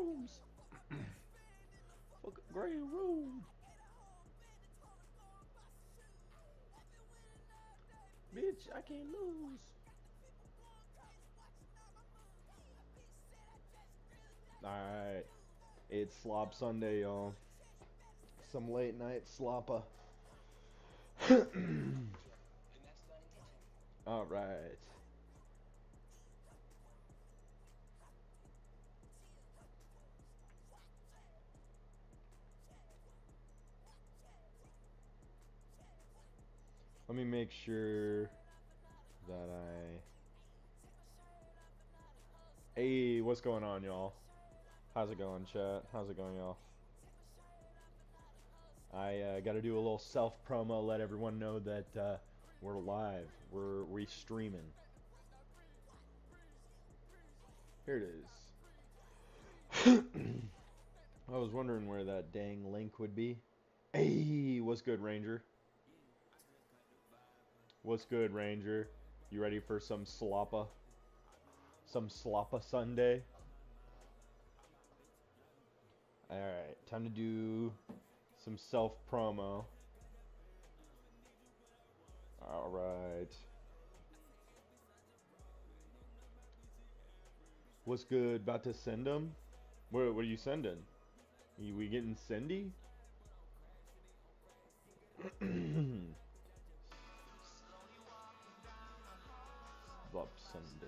rooms. Fuck gray room. Bitch, I can't lose. Alright. It's Slop Sunday, y'all. Some late night sloppa. Alright. Let me make sure that Hey, what's going on, y'all? How's it going, chat? How's it going, y'all? I got to do a little self promo, let everyone know that we're live. We're streaming. Here it is. I was wondering where that dang link would be. Hey, what's good, Ranger? What's good, Ranger? You ready for some sloppa? Some sloppa Sunday? Alright, time to do some self promo. Alright. What's good? About to send them? What are you sending? We getting sendy? Slop Sunday.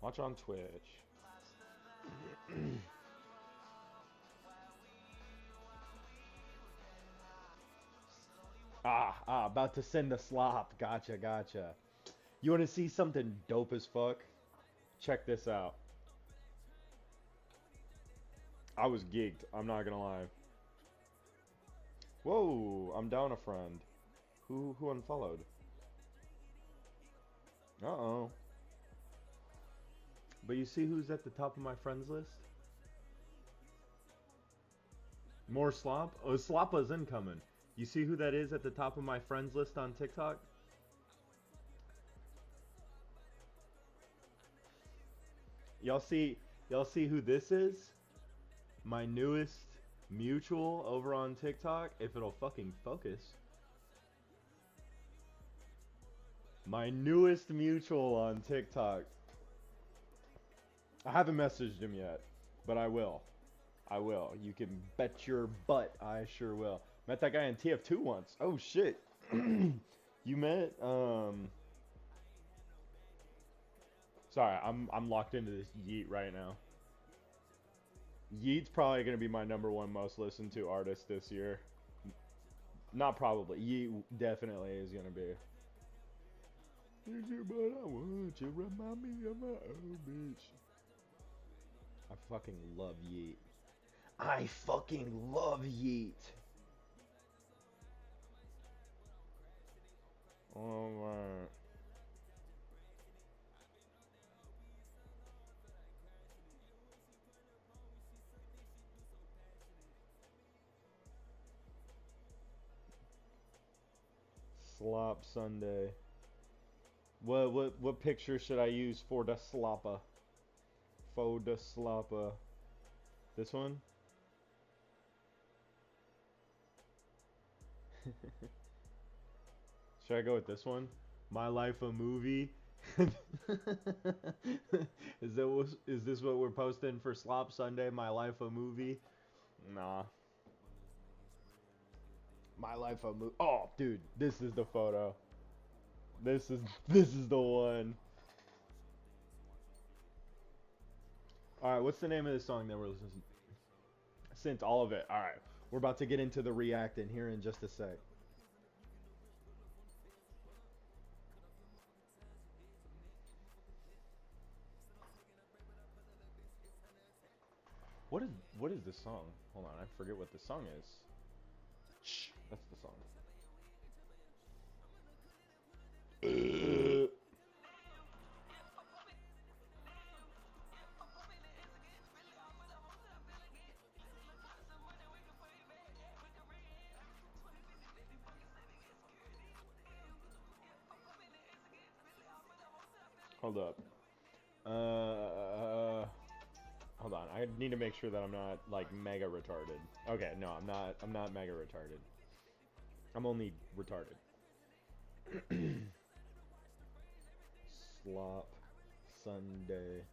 Watch on Twitch. About to send a slop. Gotcha. You want to see something dope as fuck? Check this out. I was geeked. I'm not gonna lie. Whoa, I'm down a friend. Who unfollowed? Uh-oh. But you see who's at the top of my friends list? More slop? Oh, Sloppa's incoming. You see who that is at the top of my friends list on TikTok? Y'all see who this is? My newest mutual over on TikTok, if it'll fucking focus. My newest mutual on TikTok. I haven't messaged him yet, but I will. You can bet your butt I sure will. Met that guy in TF2 once. Oh shit. You met Sorry, I'm locked into this Yeet right now. Yeet's probably gonna be my #1 most listened to artist this year. Not probably. Yeet definitely is gonna be. But I want you remind me of my old bitch. I fucking love Yeet. I fucking love Yeet. Alright. Slop Sunday. What picture should I use for the sloppa? For the sloppa. This one? Should I go with this one? My Life a Movie? Is this what we're posting for Slop Sunday? My Life a Movie? Nah. My Life a Movie. Oh, dude, this is the photo. This is the one. All right, what's the name of the song that we're listening to? Synth, all of it. All right, we're about to get into the reacting here in just a sec. What is this song? Hold on, I forget what the song is. Shh, that's the song. Hold up. Hold on. I need to make sure that I'm not like mega retarded. Okay, no, I'm not. I'm not mega retarded. I'm only retarded. Slop Sunday.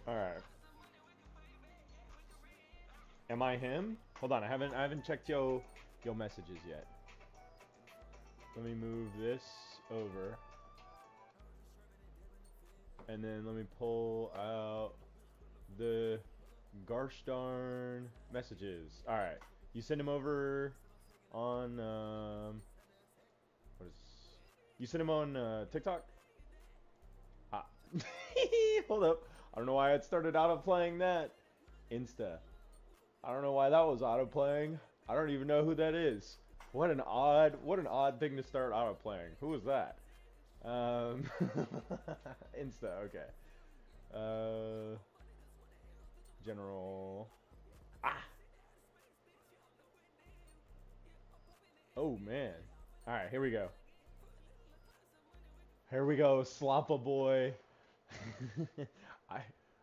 All right. Am I him? Hold on. I haven't checked yo messages yet. Let me move this over. And then let me pull out the gosh darn messages. All right. You send them over on what is you send them on TikTok? Ah. Hold up. I don't know why it started auto playing that. Insta. I don't know why that was auto playing. I don't even know who that is. What an odd thing to start auto playing. Who was that? Insta, okay. General. Ah. Oh man. All right, here we go. Here we go, Sloppa boy. I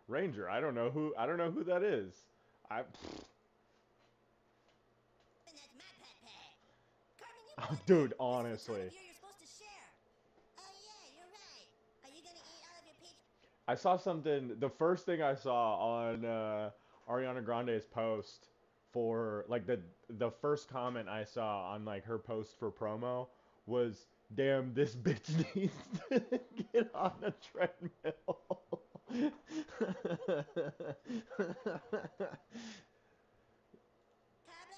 Ranger. I don't know who that is. I. Oh, dude, honestly. I saw something. The first thing I saw on Ariana Grande's post for like the first comment I saw on like her post for promo was, "Damn, this bitch needs to get on a treadmill."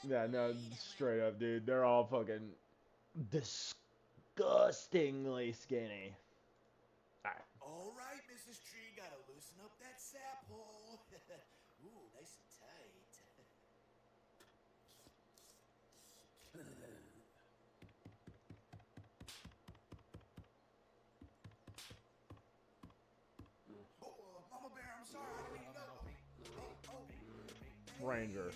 Yeah, no, straight up, dude. They're all fucking disgustingly skinny. Alright. All right, Mrs. Tree, gotta loosen up that sap hole. Ooh, nice and tight. Mama Bear, I'm sorry, I didn't mean to know. Ranger.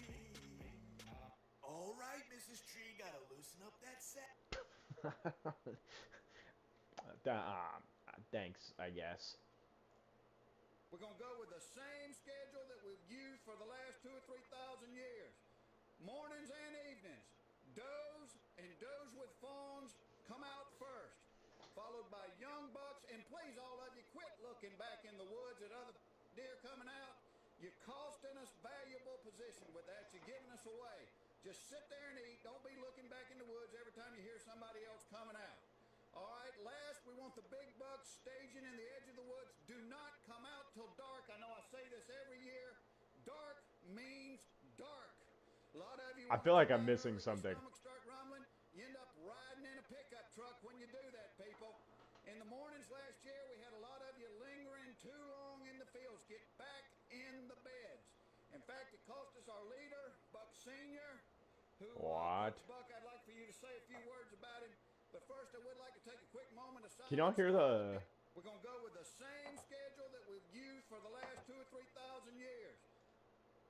All right, Mrs. Tree, gotta loosen up that sap. Thanks, I guess. We're going to go with the same schedule that we've used for the last 2,000 or 3,000 years. Mornings and evenings. Does and does with fawns come out first, followed by young bucks. And please, all of you, quit looking back in the woods at other deer coming out. You're costing us valuable position with that. You're giving us away. Just sit there and eat. Don't be looking back in the woods every time you hear somebody else coming out. All right, last, we want the big bucks staging in the edge of the woods. Do not come out till dark. I know I say this every year. Dark means dark. A lot of you I feel like I'm missing something. Your stomach start rumbling. You end up riding in a pickup truck when you do that, people. In the mornings last year, we had a lot of you lingering too long in the fields. Get back in the beds. In fact, it cost us our leader, Buck Sr., who, What? Buck, I'd like for you to say a few words about him. But first, I would like to take a quick moment of silence. Can y'all hear the? We're going to go with the same schedule that we've used for the last 2,000 or 3,000 years.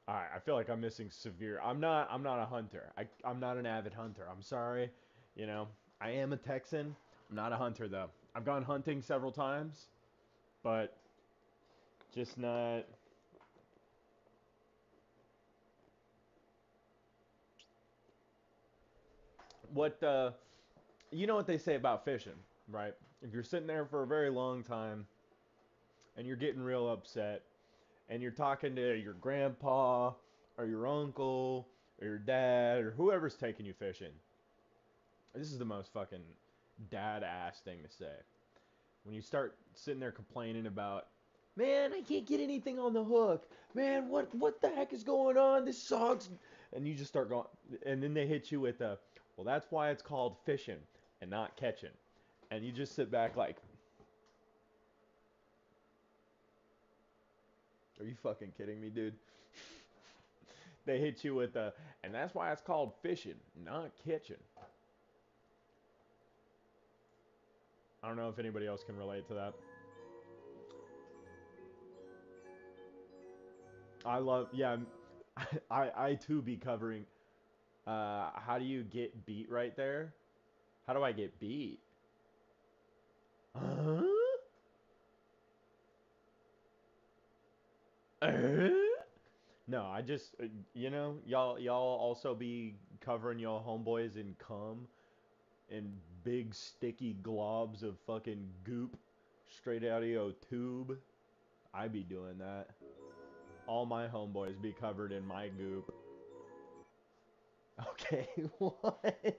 Alright, I feel like I'm missing severe. I'm not a hunter. I'm not an avid hunter. I'm sorry. You know, I am a Texan. I'm not a hunter though. I've gone hunting several times, but just not. What you know what they say about fishing, right? If you're sitting there for a very long time and you're getting real upset and you're talking to your grandpa or your uncle or your dad or whoever's taking you fishing, this is the most fucking dad ass thing to say. When you start sitting there complaining about, man, I can't get anything on the hook. Man, what the heck is going on? This sucks. And you just start going, and then they hit you with the, well, that's why it's called fishing and not catching. And you just sit back like, are you fucking kidding me, dude? They hit you with the, and that's why it's called fishing, not kitchen. I don't know if anybody else can relate to that. I love, yeah, I too be covering. How do you get beat right there? How do I get beat? Huh? Uh? No, I just, y'all also be covering y'all homeboys in cum and big sticky globs of fucking goop straight out of your tube. I be doing that. All my homeboys be covered in my goop. Okay, what?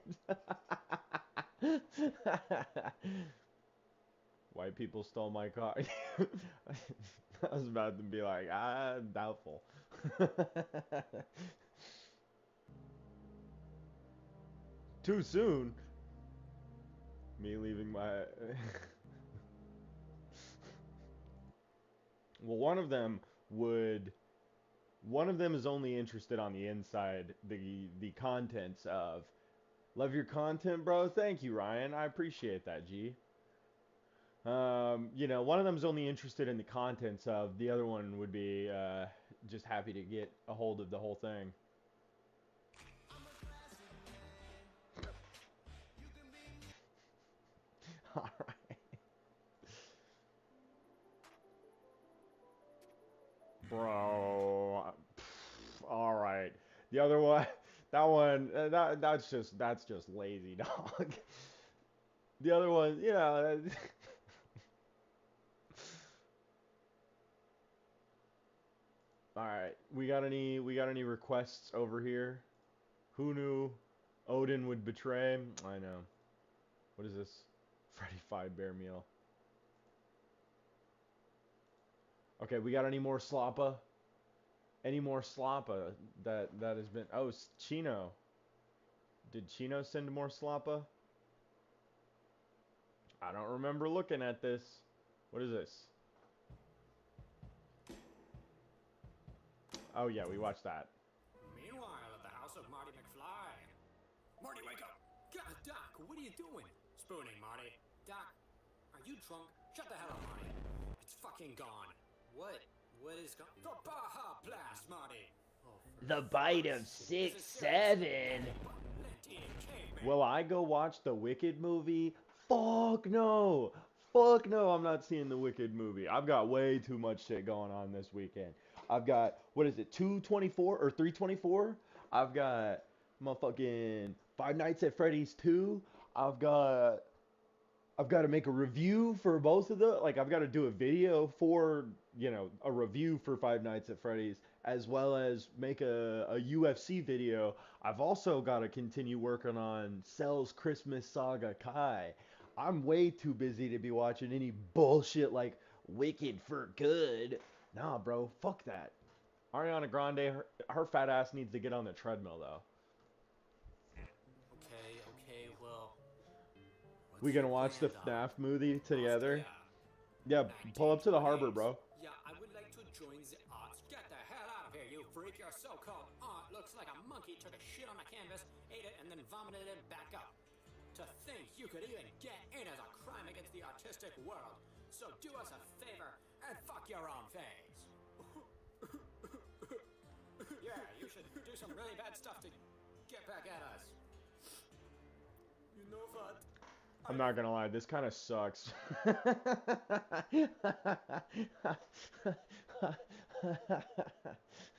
White people stole my car. I was about to be like, doubtful. Too soon. Me leaving my. Well, would. One of them is only interested on the inside, the contents of. Love your content, bro. Thank you, Ryan. I appreciate that, G. One of them's only interested in the contents of. The other one would be just happy to get a hold of the whole thing. All right, bro. All right. The other one, that one, that's just lazy, dog. The other one, All right. We got any requests over here? Who knew Odin would betray? I know. What is this? Freddy Five Bear Meal. Okay, we got any more sloppa? Any more sloppa that has been? Oh, Chino. Did Chino send more sloppa? I don't remember looking at this. What is this? Oh yeah, we watched that. Meanwhile, at the house of Marty McFly. Marty, wake up! God, Doc, what are you doing? Spooning, Marty. Doc, are you drunk? Shut the hell up, Marty. It's fucking gone. What? What is gone? The Baja Blast, Marty! Oh, The bite of 6-7. Will I go watch the Wicked movie? Fuck no. Fuck no, I'm not seeing the Wicked movie. I've got way too much shit going on this weekend. I've got, what is it, 224 or 324? I've got motherfucking Five Nights at Freddy's 2. I've got I've got to make a review for both of the, like I've got to do a video for, a review for Five Nights at Freddy's, as well as make a UFC video. I've also got to continue working on Cell's Christmas Saga Kai. I'm way too busy to be watching any bullshit like Wicked for Good. Nah, bro, fuck that. Ariana Grande, her fat ass needs to get on the treadmill though. Okay, well. We gonna watch the FNAF movie together? Yeah, pull up to the harbor, bro. Yeah, I would like to join the arts. Get the hell out of here, you freak. Your so-called art looks like a monkey took a shit on a canvas, ate it, and then vomited it back up. To think you could even get in as a crime against the artistic world. So do us a favor and fuck your own face. Yeah, you should do some really bad stuff to get back at us. You know what? I'm not gonna lie, this kind of sucks.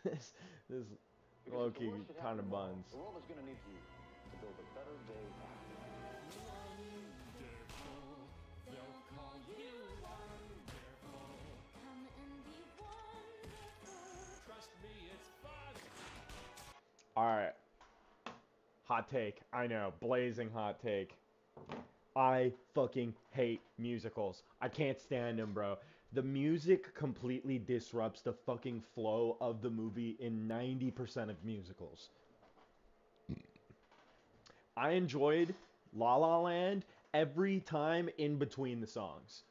this low-key kind of buns. The world is going to need you to build a better day now. Alright. Hot take. I know. Blazing hot take. I fucking hate musicals. I can't stand them, bro. The music completely disrupts the fucking flow of the movie in 90% of musicals. I enjoyed La La Land every time in between the songs.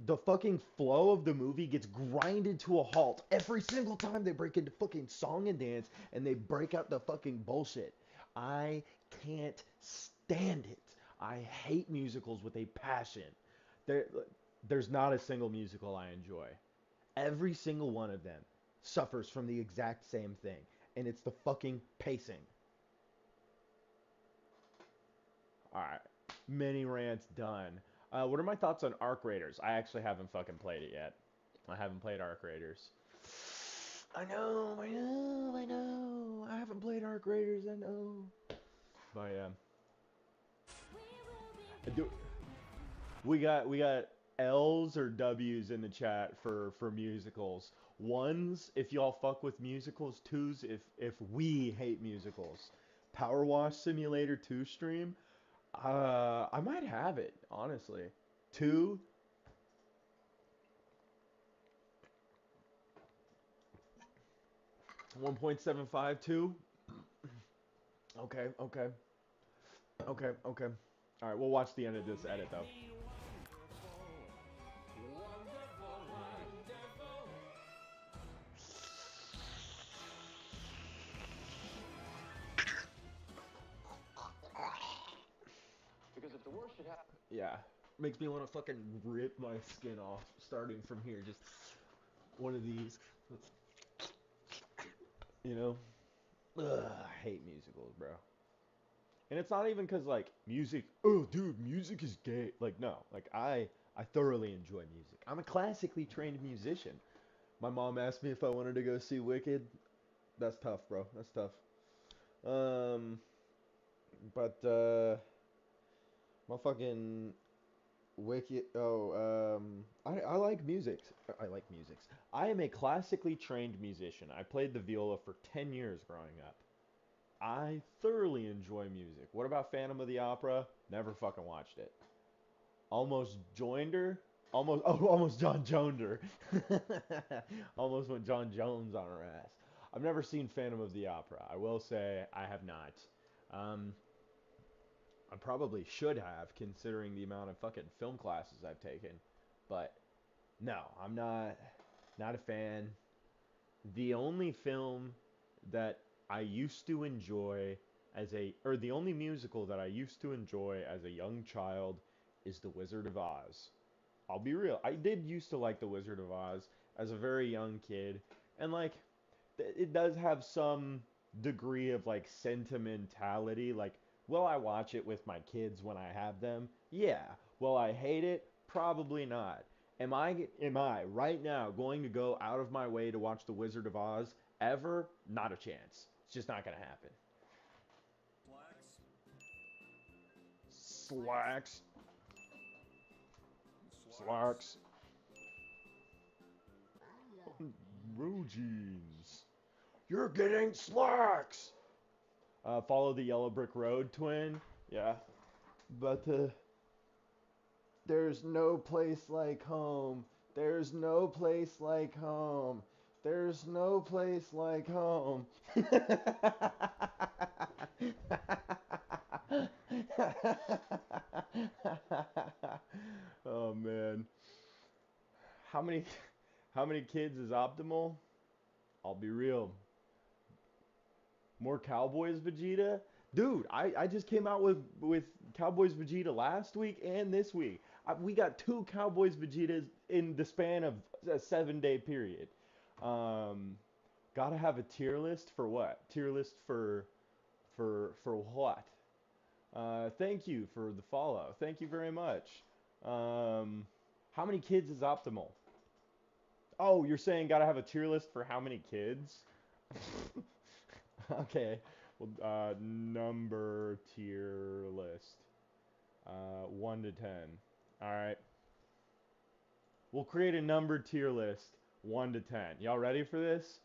The fucking flow of the movie gets grinded to a halt every single time they break into fucking song and dance and they break out the fucking bullshit. I can't stand it. I hate musicals with a passion. There, there's not a single musical I enjoy. Every single one of them suffers from the exact same thing, and it's the fucking pacing. All right, mini rants done. What are my thoughts on Arc Raiders? I actually haven't fucking played it yet. I haven't played Arc Raiders. I know. I haven't played Arc Raiders. I know. But yeah, do, we got L's or W's in the chat for musicals. Ones if y'all fuck with musicals. Twos if we hate musicals. Power Wash Simulator 2 stream. I might have it honestly. Two, 1.752. Okay. All right, we'll watch the end of this edit though. Because if the worst should happen, Yeah, makes me want to fucking rip my skin off starting from here. Just one of these, you know. Ugh, I hate musicals, bro. And it's not even cause like music. Oh, dude, music is gay. Like no, like I thoroughly enjoy music. I'm a classically trained musician. My mom asked me if I wanted to go see Wicked. That's tough, bro. That's tough. Um, but my fucking Wicked. Oh, I like music. I like musics. I am a classically trained musician. I played the viola for 10 years growing up. I thoroughly enjoy music. What about Phantom of the Opera? Never fucking watched it. Almost joined her. Almost John Joned her. Almost went John Jones on her ass. I've never seen Phantom of the Opera. I will say I have not. Um, I probably should have, considering the amount of fucking film classes I've taken. But no, I'm not a fan. The only film that I used to enjoy or the only musical that I used to enjoy as a young child is The Wizard of Oz. I'll be real. I did used to like The Wizard of Oz as a very young kid, and like it does have some degree of like sentimentality. Like, will I watch it with my kids when I have them? Yeah. Will I hate it? Probably not. Am I right now going to go out of my way to watch The Wizard of Oz ever? Not a chance. It's just not gonna happen. Slacks. Slacks. Blue jeans. You're getting slacks. Follow the yellow brick road, twin. Yeah. But there's no place like home. There's no place like home. There's no place like home. Oh man. How many how many kids is optimal? I'll be real. More Cowboys Vegeta? Dude, I just came out with Cowboys Vegeta last week and this week. We got two Cowboys Vegetas in the span of a 7-day period. Um, gotta have a tier list for what? Tier list for what? Thank you for the follow. Thank you very much. Um, how many kids is optimal? Oh, you're saying gotta have a tier list for how many kids? Okay. Well, number tier list. 1 to 10. All right. We'll create a number tier list 1 to 10. Y'all ready for this?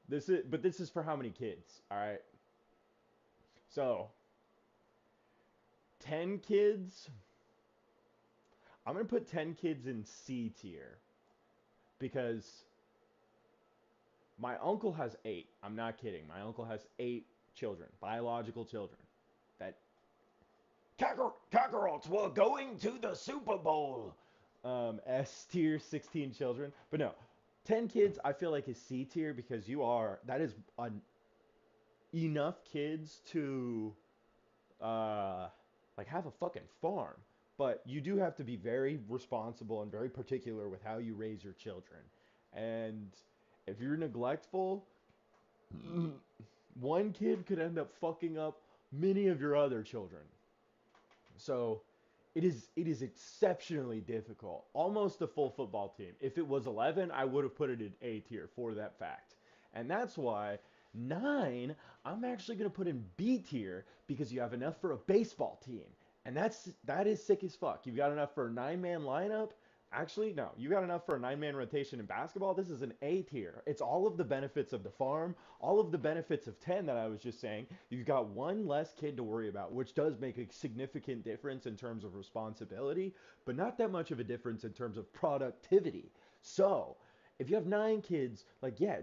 This is for how many kids? All right. So, 10 kids. I'm going to put 10 kids in C tier because my uncle has 8. I'm not kidding. My uncle has 8 children, biological children. That Kakarot, we're going to the Super Bowl. S tier, 16 children. But no, 10 kids I feel like is C tier because that is enough kids to uh, like have a fucking farm. But you do have to be very responsible and very particular with how you raise your children. And if you're neglectful, one kid could end up fucking up many of your other children. So it is exceptionally difficult. Almost a full football team. If it was 11, I would have put it in A tier for that fact. And that's why 9 I'm actually going to put in B tier because you have enough for a baseball team. And that is sick as fuck. You've got enough for a 9-man lineup. Actually, no. You got enough for a 9-man rotation in basketball. This is an A tier. It's all of the benefits of the farm, all of the benefits of 10 that I was just saying. You've got one less kid to worry about, which does make a significant difference in terms of responsibility, but not that much of a difference in terms of productivity. So, if you have 9 kids, like, yeah,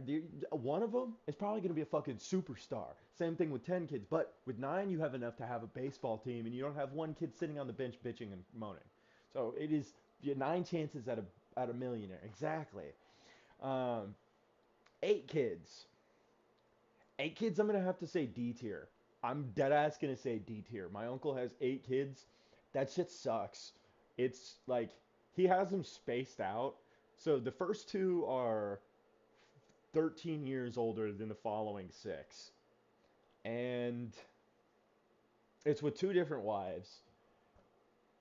one of them is probably going to be a fucking superstar. Same thing with 10 kids. But with 9, you have enough to have a baseball team, and you don't have one kid sitting on the bench bitching and moaning. So it is 9 chances at a millionaire. Exactly. Um, 8 kids. 8 kids, I'm going to have to say D tier. I'm dead ass going to say D tier. My uncle has 8 kids. That shit sucks. It's like, he has them spaced out. So the first two are 13 years older than the following 6. And it's with 2 different wives.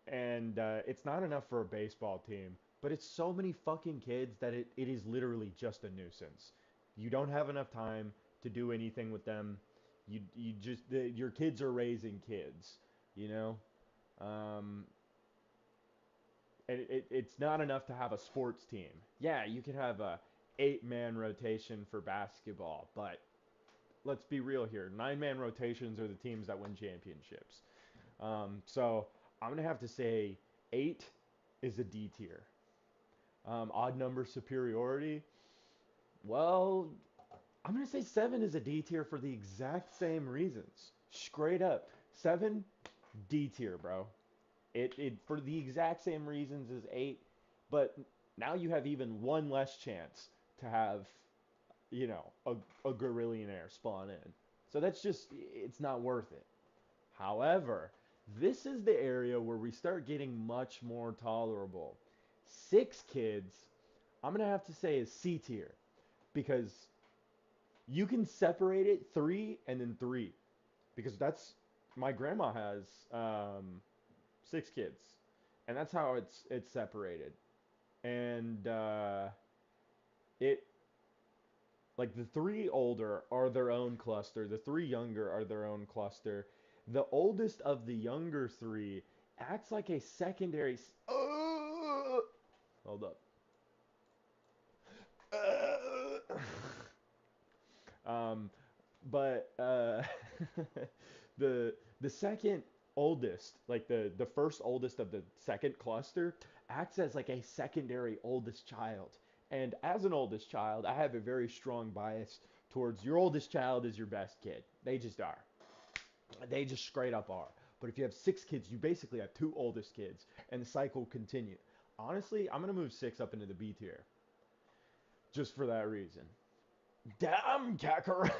And it's not enough for a baseball team. But it's so many fucking kids that it is literally just a nuisance. You don't have enough time to do anything with them. Your kids are raising kids, you know? Um, and it's not enough to have a sports team. Yeah, you could have a 8-man rotation for basketball, but let's be real here. 9-man rotations are the teams that win championships. So I'm gonna have to say 8 is a D tier. Odd number superiority. Well, I'm gonna say 7 is a D tier for the exact same reasons. Straight up, 7 D tier, bro. It for the exact same reasons as 8, but now you have even one less chance to have, a gorillionaire spawn in. So it's not worth it. However, this is the area where we start getting much more tolerable. 6 kids, I'm gonna have to say is C tier because you can separate it 3 and then 3 because that's my grandma has 6 kids, and that's how it's separated. And it like the 3 older are their own cluster, the 3 younger are their own cluster. The oldest of the younger 3 acts like a secondary. Hold up. Um, but the second oldest, like the first oldest of the second cluster, acts as like a secondary oldest child. And as an oldest child, I have a very strong bias towards your oldest child is your best kid. They just are. They just straight up are. But if you have 6 kids, you basically have 2 oldest kids, and the cycle continue. Honestly, I'm gonna move 6 up into the B tier, just for that reason. Damn, Kakarot!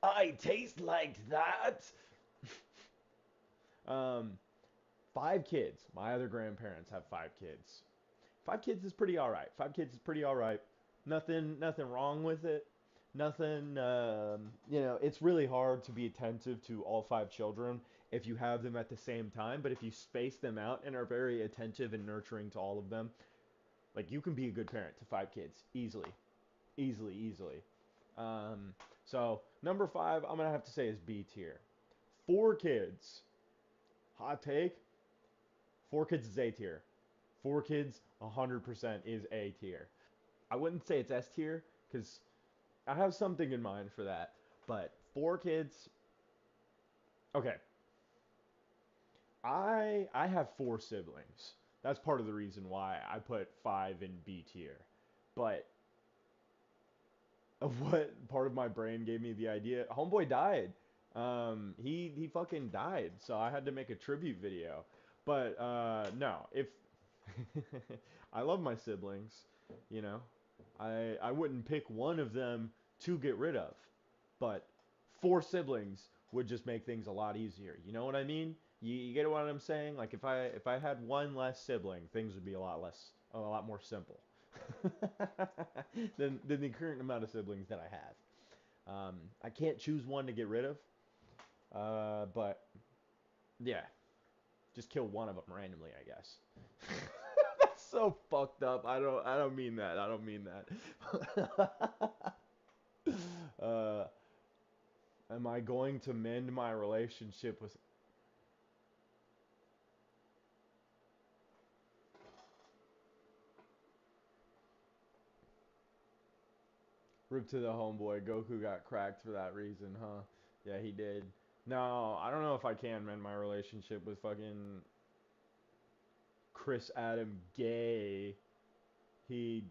I taste like that. Um, 5 kids. My other grandparents have 5 kids. 5 kids is pretty all right. 5 kids is pretty all right. Nothing wrong with it. Nothing. It's really hard to be attentive to all 5 children if you have them at the same time. But if you space them out and are very attentive and nurturing to all of them, like you can be a good parent to 5 kids easily, easily, easily. Um, so number 5, I'm gonna have to say is B tier. 4 kids. Hot take. 4 kids is A tier. 4 kids, 100% is A tier. I wouldn't say it's S tier because I have something in mind for that. But 4 kids. Okay. I have 4 siblings. That's part of the reason why I put 5 in B tier. But of what part of my brain gave me the idea, homeboy died. He fucking died, so I had to make a tribute video. But no, if I love my siblings, you know. I wouldn't pick one of them to get rid of, but four siblings would just make things a lot easier. You know what I mean? You get what I'm saying? Like if I had one less sibling, things would be a lot more simple than the current amount of siblings that I have. I can't choose one to get rid of, but yeah, just kill one of them randomly, I guess. That's so fucked up. I don't mean that. I don't mean that. uh, am I going to mend my relationship with Rip to the homeboy? Goku got cracked for that reason, huh? Yeah, he did. No, I don't know if I can mend my relationship with fucking Chris Adam Gay. He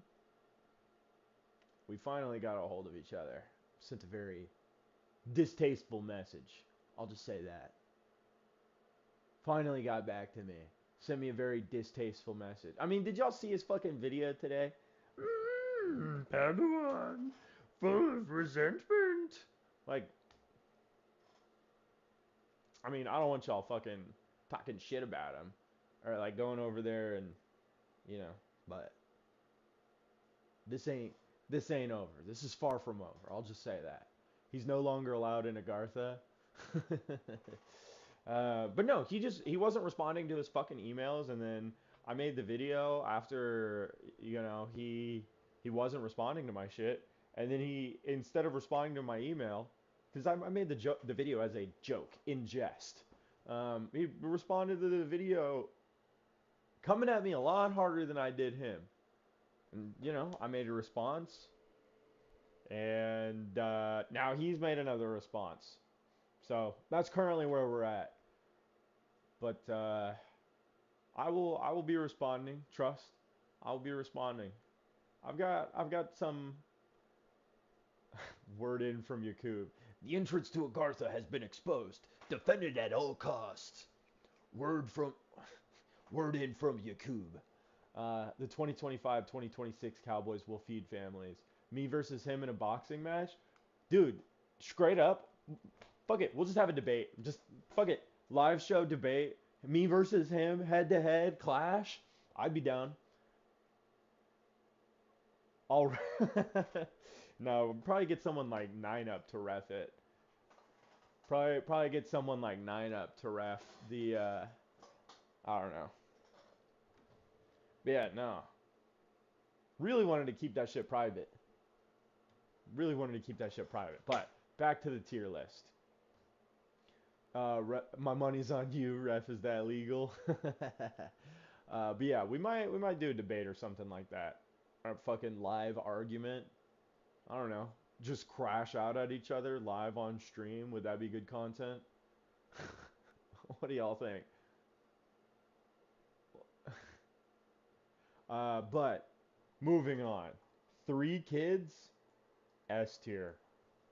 We finally got a hold of each other. Sent a very distasteful message. I'll just say that. Finally got back to me. Sent me a very distasteful message. I mean, did y'all see his fucking video today? Padawan, full of resentment. Like, I mean, I don't want y'all fucking talking shit about him. Or like going over there and, you know, but this ain't this ain't over. This is far from over. I'll just say that. He's no longer allowed in Agartha. But no, he wasn't responding to his fucking emails, and then I made the video after he wasn't responding to my shit, and then he, instead of responding to my email, because I made the video as a joke in jest, he responded to the video coming at me a lot harder than I did him, and I made a response, and now he's made another response. So that's currently where we're at. But I will be responding. Trust. I will be responding. I've got some word in from Yakub. The entrance to Agartha has been exposed. Defend it at all costs. Word in from Yakub. The 2025-2026 Cowboys will feed families. Me versus him in a boxing match, dude. Straight up, fuck it. We'll just have a debate. Just fuck it. Live show debate. Me versus him, head to head clash. I'd be down. All right. No, probably get someone like 9up to ref it. Probably get someone like 9up to ref the. I don't know. But yeah, no. Really wanted to keep that shit private. Really wanted to keep that shit private. But back to the tier list. My money's on you, ref. Is that legal? But yeah, we might do a debate or something like that. A fucking live argument. I don't know. Just crash out at each other live on stream. Would that be good content? What do y'all think? But moving on. 3 kids, S tier.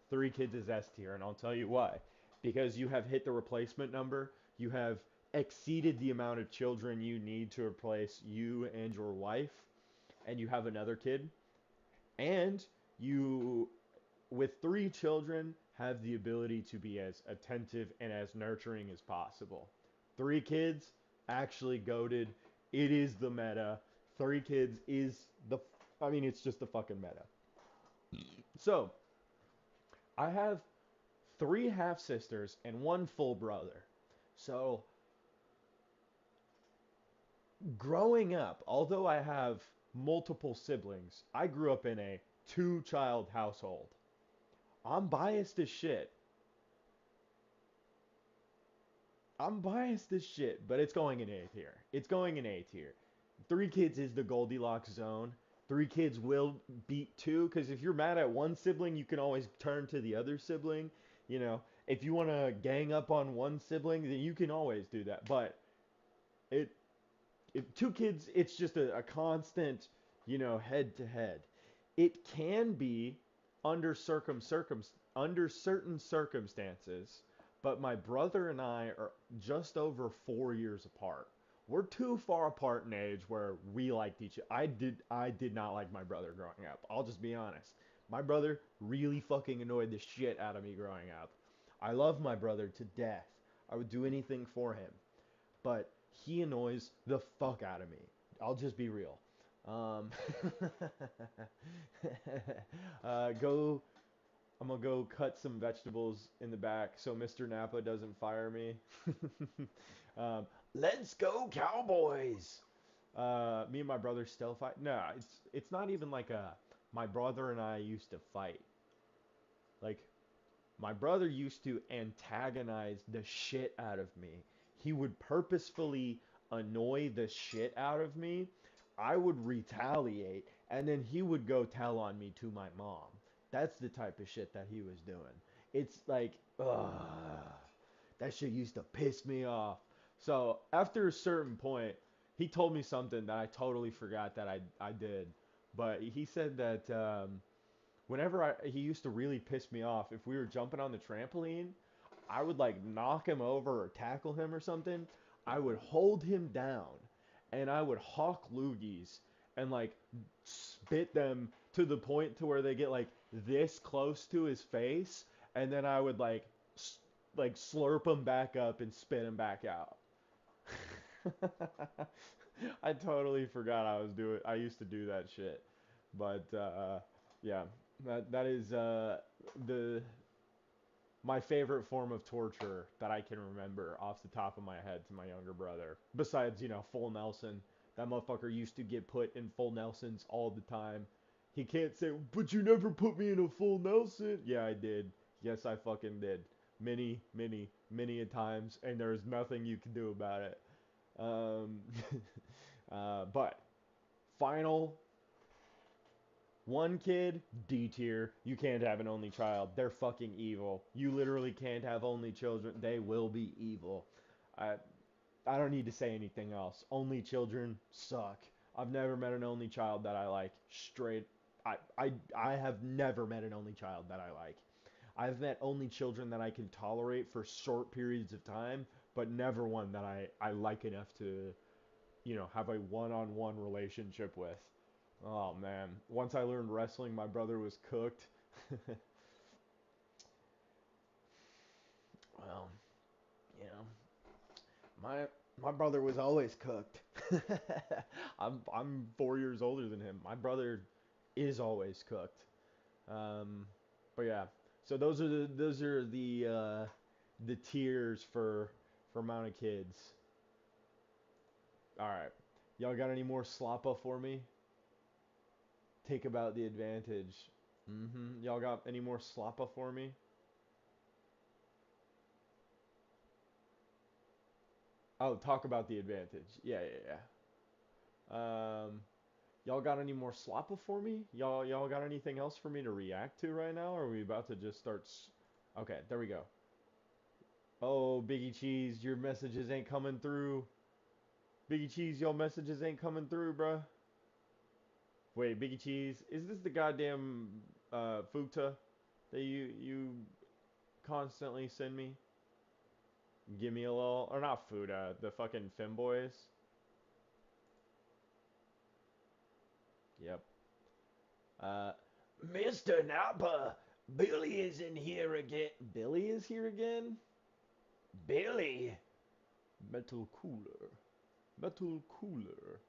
3 kids is S tier, and I'll tell you why. Because you have hit the replacement number. You have exceeded the amount of children you need to replace you and your wife, and you have another kid. And you, with 3 children, have the ability to be as attentive and as nurturing as possible. 3 kids, actually goated. It is the meta. 3 kids is it's just the fucking meta. So, I have 3 half sisters and 1 full brother. So, growing up, although I have multiple siblings, I grew up in a 2-child household. I'm biased as shit. But it's going in A tier. It's going in A tier. 3 kids is the Goldilocks zone. 3 kids will beat 2, because if you're mad at one sibling, you can always turn to the other sibling. If you want to gang up on one sibling, then you can always do that. But it, if 2 kids, it's just a constant, head to head. It can be under under certain circumstances, but my brother and I are just over 4 years apart. we're too far apart in age where we liked each other. I did not like my brother growing up. I'll just be honest. My brother really fucking annoyed the shit out of me growing up. I love my brother to death. I would do anything for him. But he annoys the fuck out of me. I'll just be real. Um, go. I'm gonna go cut some vegetables in the back so Mr. Napa doesn't fire me. um, let's go Cowboys! Me and my brother still fight. No, it's not even like a. My brother and I used to fight. Like my brother used to antagonize the shit out of me. He would purposefully annoy the shit out of me. I would retaliate, and then he would go tell on me to my mom. That's the type of shit that he was doing. It's like, ugh, that shit used to piss me off. So after a certain point, he told me something that I totally forgot that I did. But he said that whenever he used to really piss me off, if we were jumping on the trampoline, I would like knock him over or tackle him or something. I would hold him down and I would hawk loogies and like spit them to the point to where they get like this close to his face, and then I would like slurp him back up and spit him back out. I totally forgot I used to do that shit. But yeah, that is the my favorite form of torture that I can remember off the top of my head to my younger brother. Besides, full Nelson. That motherfucker used to get put in full Nelsons all the time. He can't say, but you never put me in a full Nelson. Yeah, I did. Yes, I fucking did. Many, many, many a times, and there's nothing you can do about it. Um, but final one kid, D tier. You can't have an only child. They're fucking evil. You literally can't have only children. They will be evil. I I don't need to say anything else. Only children suck. I've never met an only child that I like. Straight. I have never met an only child that I like. I've met only children that I can tolerate for short periods of time, but never one that I like enough to, have a one-on-one relationship with. Oh man, once I learned wrestling, my brother was cooked. Well, you know, my brother was always cooked. I'm 4 years older than him. My brother is always cooked. Um, but yeah, so those are the tiers for amount of kids. All right, y'all got any more slappa for me? Take about the advantage. Y'all got any more slappa for me? Oh, talk about the advantage. Yeah, yeah, yeah. Y'all got any more slappa for me? Y'all got anything else for me to react to right now? Or are we about to just start? Okay, there we go. Oh, Biggie Cheese, your messages ain't coming through. Biggie Cheese, your messages ain't coming through, bruh. Wait, Biggie Cheese, is this the goddamn futa that you constantly send me? Give me a little, or not futa, the fucking femboys. Yep. Uh, Mr. Napa, Billy is in here again. Billy is here again? Billy? Metal cooler. Metal cooler.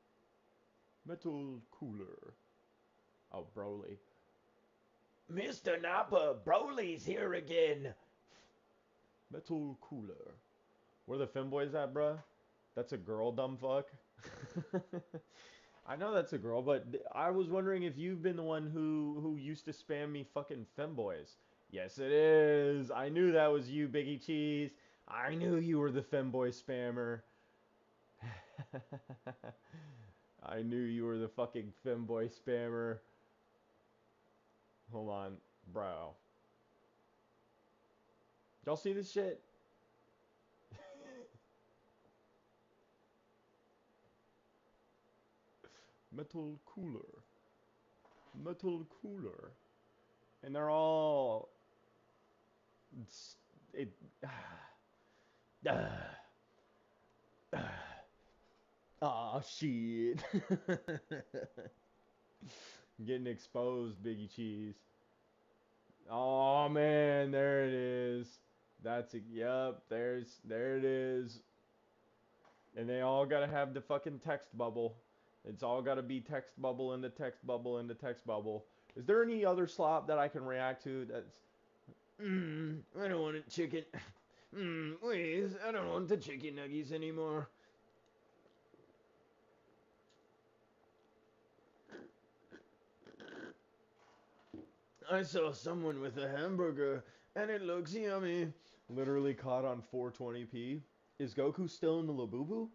Metal cooler. Oh, Broly. Mr. Napa, Broly's here again. Metal cooler. Where the femboys at, bruh? That's a girl, dumb fuck. I know that's a girl, but I was wondering if you've been the one who used to spam me fucking femboys. Yes, it is. I knew that was you, Biggie Cheese. I knew you were the femboy spammer. I knew you were the fucking femboy spammer. Hold on, bro. Y'all see this shit? Metal cooler. Metal cooler. And they're all it Aw, shit. Getting exposed, Biggie Cheese. Oh man, there it is. That's a yup. There it is. And they all gotta have the fucking text bubble. It's all gotta be text bubble in the text bubble in the text bubble. Is there any other slop that I can react to that's I don't want a chicken. Please, I don't want the chicken nuggies anymore. I saw someone with a hamburger and it looks yummy. Literally caught on 420p. Is Goku still in the Labubu?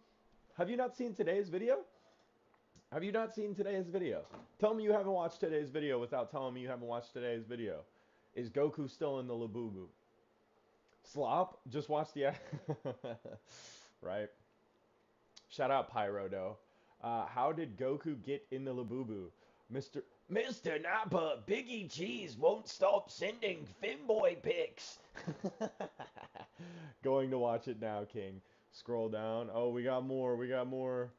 Have you not seen today's video? Have you not seen today's video? Tell me you haven't watched today's video without telling me you haven't watched today's video. Is Goku still in the Labubu? Slop? Just watch the... right. Shout out Pyro, though. How did Goku get in the Labubu? Mr. Nappa, Biggie Cheese won't stop sending Finboy pics. Going to watch it now, King. Scroll down. Oh, we got more. We got more.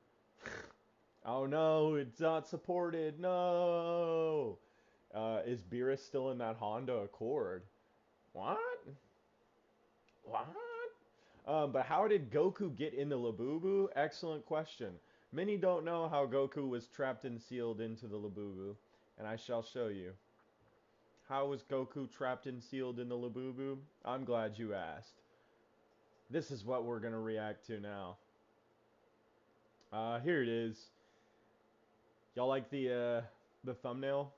Oh no, it's not supported. No. Is Beerus still in that Honda Accord? What? What? But how did Goku get in the Labubu? Excellent question. Many don't know how Goku was trapped and sealed into the Labubu, and I shall show you. How was Goku trapped and sealed in the Labubu? I'm glad you asked. This is what we're gonna react to now. Here it is. Y'all like the thumbnail?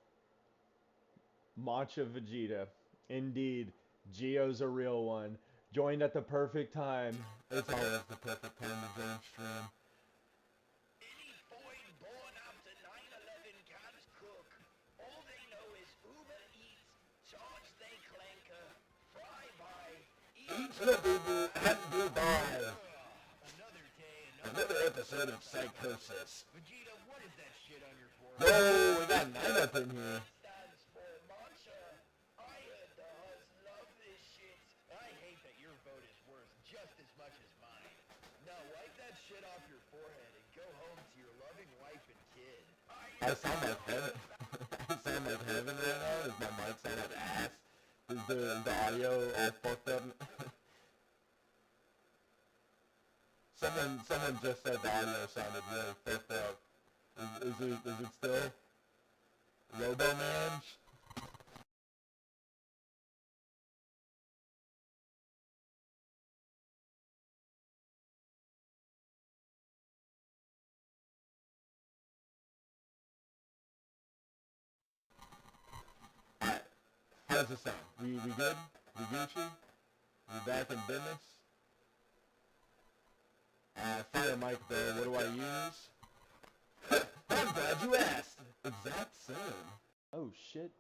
Matcha Vegeta. Indeed, Geo's a real one. Joined at the perfect time. It's always the perfect time to join stream. Any boy born after 9/11 can't cook. All they know is Uber Eats, charge they clanker, fry by, eat the boo-boo and goodbye. Another day, Another episode of Psychosis. Vegeta, what is that shit on your forehead? Oh, we got 9 up in here. Stands for matcha. I heard the Huz love this shit. I hate that your vote is worth just as much as mine. Now wipe that shit off your forehead and go home to your loving wife and kid. I sound like heaven. I sound like heaven right now. Is my mic sound like ass? Is the audio all fucked up? Someone just said the audio sounded really fucked up. Is it still? Robo Man? Alright. How does it sound? We good? We Gucci? We back in business? Fire mic though, what do I use? I'm glad you asked! Exact same. Oh shit.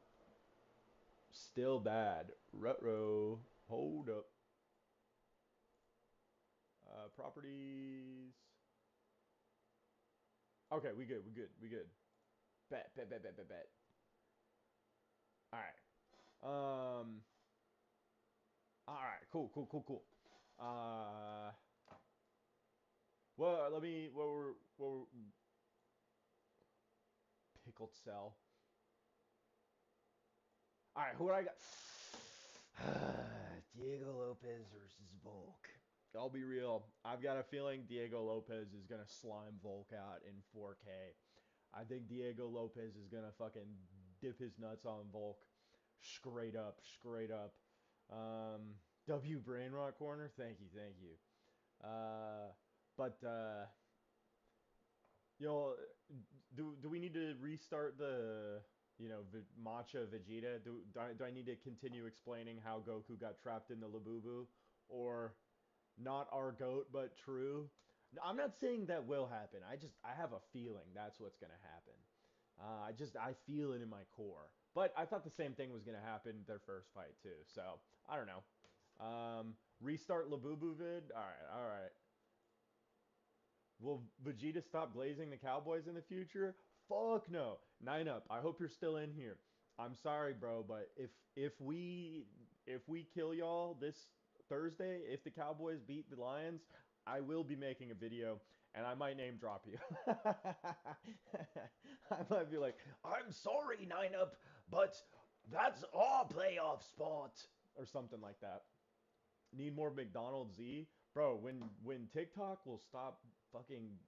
Still bad. Rutro. Hold up. Properties. Okay, we good. Bet. Alright. Alright, cool. Well, what we're pickled cell. Alright, who do I got? Diego Lopez versus Volk. I'll be real. I've got a feeling Diego Lopez is gonna slime Volk out in 4K. I think Diego Lopez is gonna fucking dip his nuts on Volk. Straight up. W Brainrot Corner? Thank you. But you know, do we need to restart the Matcha Vegeta? Do I need to continue explaining how Goku got trapped in the Labubu, or not our goat but true? No, I'm not saying that will happen. I have a feeling that's what's gonna happen. I feel it in my core. But I thought the same thing was gonna happen their first fight too. So I don't know. Restart Labubu vid. All right. Will Vegeta stop glazing the Cowboys in the future? Fuck no. 9 up. I hope you're still in here. I'm sorry, bro, but if we kill y'all this Thursday, if the Cowboys beat the Lions, I will be making a video and I might name drop you. I might be like, I'm sorry, 9up, but that's our playoff spot, or something like that. Need more McDonald's Z, bro. When TikTok will stop fucking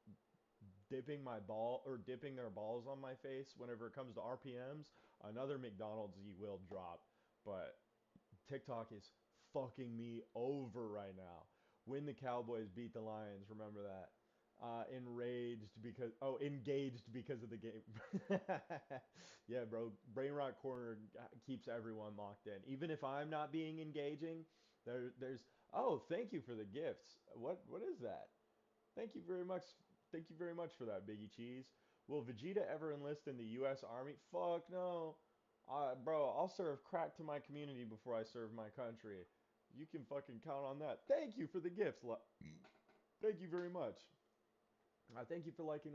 dipping my ball or dipping their balls on my face whenever it comes to RPMs, another McDonald's Z will drop. But TikTok is fucking me over right now. When the Cowboys beat the Lions, remember that. Engaged because of the game. Yeah, bro. Brain Rot Corner keeps everyone locked in. Even if I'm not being engaging, there's. Oh, thank you for the gifts. What is that? Thank you very much. Thank you very much for that, Biggie Cheese. Will Vegeta ever enlist in the U.S. Army? Fuck no. Bro, I'll serve crack to my community before I serve my country. You can fucking count on that. Thank you for the gifts. Thank you very much. Thank you for liking.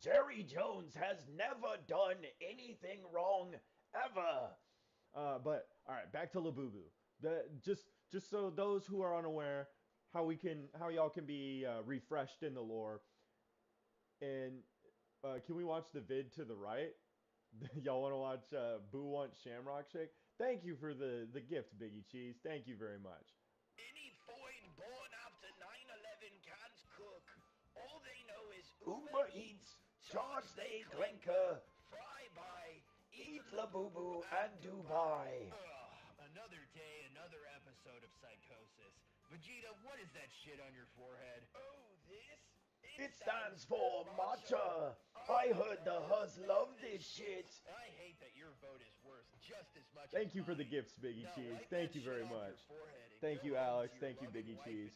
Jerry Jones has never done anything wrong ever. But all right, back to Labubu. Just so those who are unaware, how y'all can be refreshed in the lore. And can we watch the vid to the right? Y'all want to watch Boo Wants Shamrock Shake? Thank you for the gift, Biggie Cheese. Thank you very much. Any foreign born after 9/11 can't cook. All they know is Uber Eats, charge they clinker, fry by, eat Labubu and Dubai. Another day, another episode of Psychosis. Vegeta, what is that shit on your forehead? Oh, this? It stands for matcha. I heard the Huz love this shit. I hate that your vote is worth just as much. Thank you for the gifts, Biggie Cheese. Thank you very much. Thank you, Alex. Thank you, Biggie Cheese.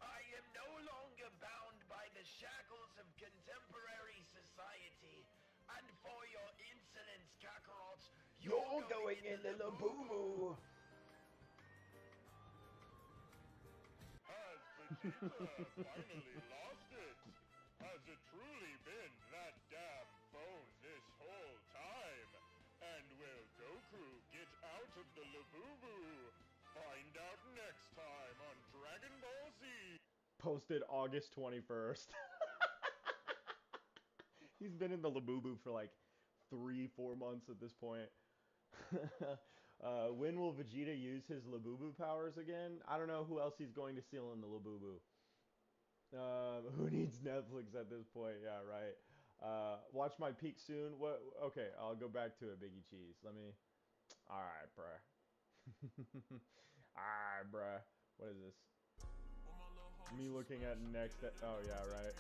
I am no longer bound by the shackles of contemporary society. And for your insolence, Kakarot, you're going in the Labubu. Has Vegeta finally lost it? Has it truly been that damn phone this whole time? And will Goku get out of the Labubu? Find out next time on Dragon Ball Z. Posted August 21st. He's been in the Labubu for like 3-4 months at this point. When will Vegeta use his Labubu powers again? I don't know who else he's going to steal in the Labubu. Who needs Netflix at this point? Yeah, right. Watch my peak soon. What? Okay, I'll go back to it, Biggie Cheese. Let me. All right, bruh. All right, bruh. What is this? Me looking at next. Oh yeah, right.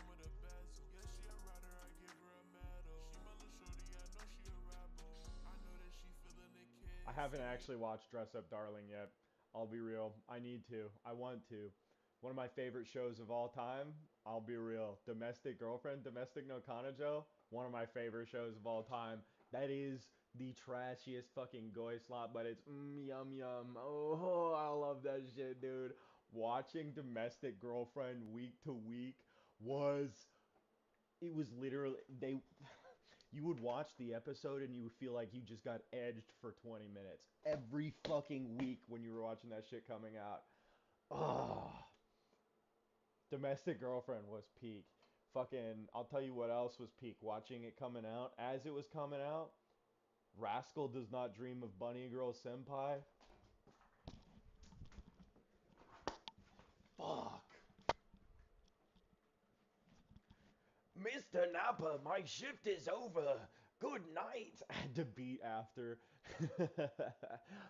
I haven't actually watched Dress Up Darling yet. I'll be real. I need to. I want to. One of my favorite shows of all time. I'll be real. Domestic Girlfriend, Domestic no Kanajo. One of my favorite shows of all time. That is the trashiest fucking goy slop, but it's yum yum. Oh, I love that shit, dude. Watching Domestic Girlfriend week to week was it was literally you would watch the episode and you would feel like you just got edged for 20 minutes every fucking week when you were watching that shit coming out. Ugh. Domestic Girlfriend was peak. Fucking, I'll tell you what else was peak. Watching it coming out, as it was coming out, Rascal Does Not Dream of Bunny Girl Senpai. Fuck. Mr. Nappa, my shift is over. Good night. I had to beat after.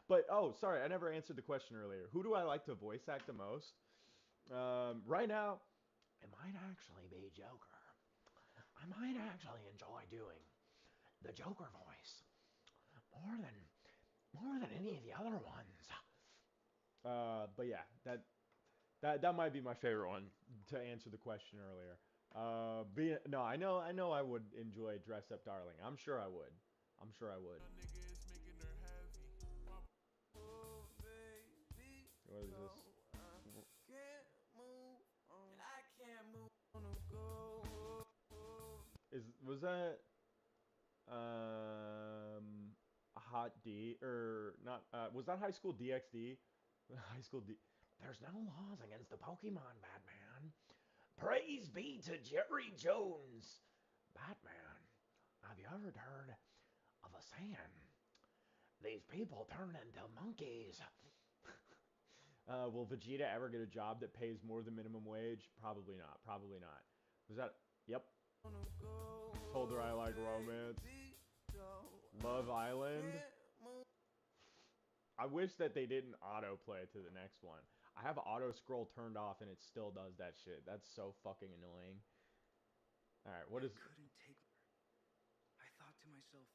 But, oh, sorry, I never answered the question earlier. Who do I like to voice act the most? Right now, it might actually be Joker. I might actually enjoy doing the Joker voice more than any of the other ones. But yeah, that might be my favorite one to answer the question earlier. No, I know I would enjoy Dress Up Darling. I'm sure I would. I'm sure I would. What is this? Was that a Hot D or not? Was that High School DxD? High School D. There's no laws against the Pokemon, Batman. Praise be to Jerry Jones. Batman, have you ever heard of a saying? These people turn into monkeys. Will Vegeta ever get a job that pays more than minimum wage? Probably not. Probably not. Was that? Yep. Told her I like romance. Love Island. I wish that they didn't autoplay to the next one. I have auto scroll turned off and it still does that shit. That's so fucking annoying. Alright, what is... I couldn't take... I thought to myself,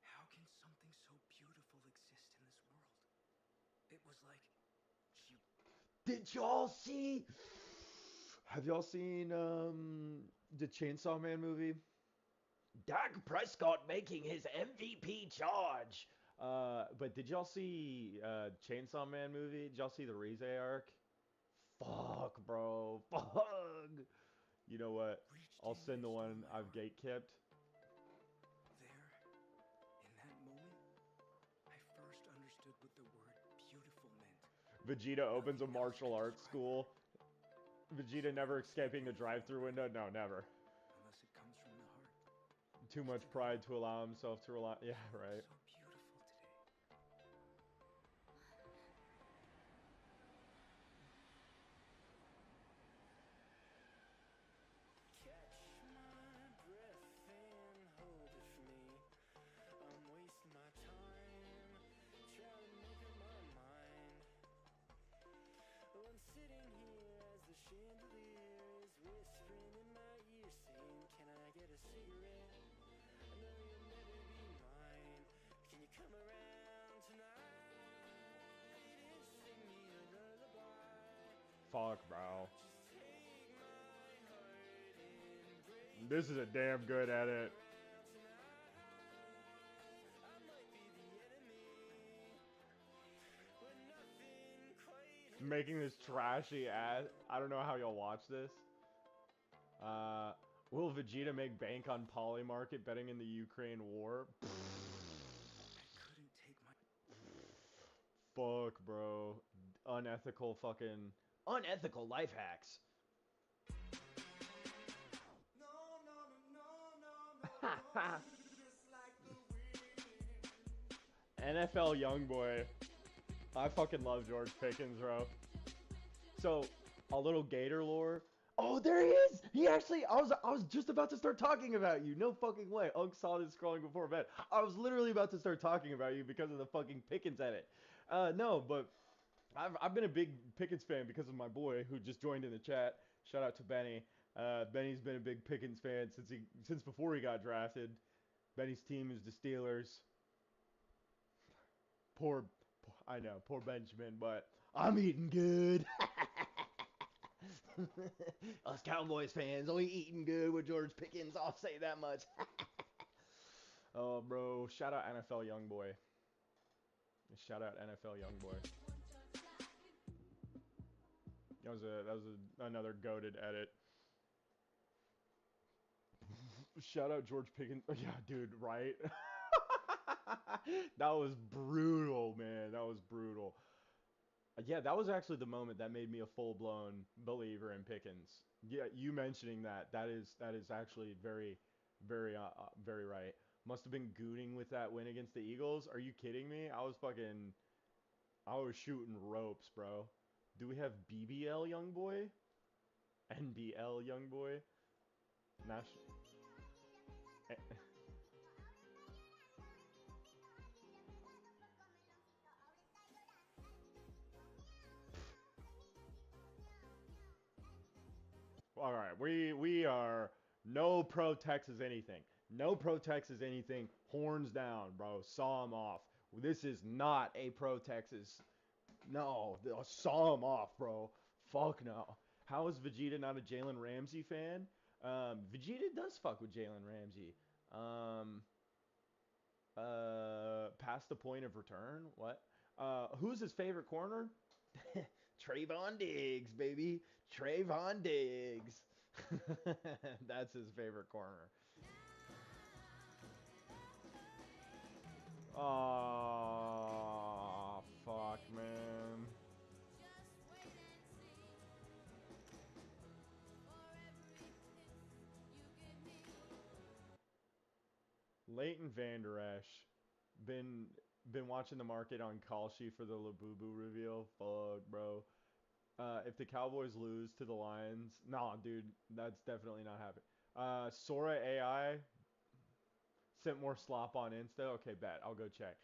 how can something so beautiful exist in this world? It was like... she... Did y'all see... Have y'all seen, the Chainsaw Man movie? Dak Prescott making his MVP charge. But did y'all see Chainsaw Man movie? Did y'all see the Rize arc? Fuck, bro. Fuck. You know what? I'll send the one I've gatekept. There, in that moment, I first understood what the word beautiful meant. Vegeta opens a martial arts school. Vegeta never escaping the drive-thru window? No, never. Unless it comes from the heart. Too much pride to allow himself to rely... Yeah, right. So beautiful today. Catch my breath and hold it for me. I'm wasting my time trying to make up my mind. Well, I'm sitting here as the chandelier is whispering in my ear, saying, can I get a cigarette? I know you'll never be mine. Can you come around tonight and sing me a lullaby? Fuck, bro. Just take my heart and break. This is a damn good edit. Making this trashy ass. I don't know how y'all watch this. Will Vegeta make bank on Polymarket betting in the Ukraine war? I couldn't take my... Fuck, bro. Unethical fucking... Unethical life hacks. NFL Youngboy. I fucking love George Pickens, bro. So, a little Gator lore. Oh, there he is! He actually, I was just about to start talking about you. No fucking way. Ugg saw this scrolling before bed. I was literally about to start talking about you because of the fucking Pickens edit. No, but I've been a big Pickens fan because of my boy who just joined in the chat. Shout out to Benny. Benny's been a big Pickens fan since before he got drafted. Benny's team is the Steelers. I know, poor Benjamin, but I'm eating good. Us Cowboys fans only eating good with George Pickens. I'll say that much. Oh, bro, shout out NFL Youngboy. Shout out NFL Youngboy. That was another goated edit. Shout out George Pickens. Oh, yeah, dude, right? That was brutal, man. That was brutal. Yeah, that was actually the moment that made me a full-blown believer in Pickens. Yeah, you mentioning that is actually very very right. Must have been gooning with that win against the Eagles. Are you kidding me? I was shooting ropes, bro. Do we have BBL young boy? NBL young boy? National All right, we are no pro Texas anything. No pro Texas anything. Horns down, bro. Saw him off. This is not a pro Texas. No, saw him off, bro. Fuck no. How is Vegeta not a Jalen Ramsey fan? Vegeta does fuck with Jalen Ramsey. Past the point of return. What? Who's his favorite corner? Trayvon Diggs, baby. Trayvon Diggs. That's his favorite corner. Oh, fuck, man. Leighton Vander Esch. Been watching the market on Kalshi for the Labubu reveal. Fuck, bro. If the Cowboys lose to the Lions, nah, dude, that's definitely not happening. Sora AI sent more slop on Insta. Okay, bet. I'll go check.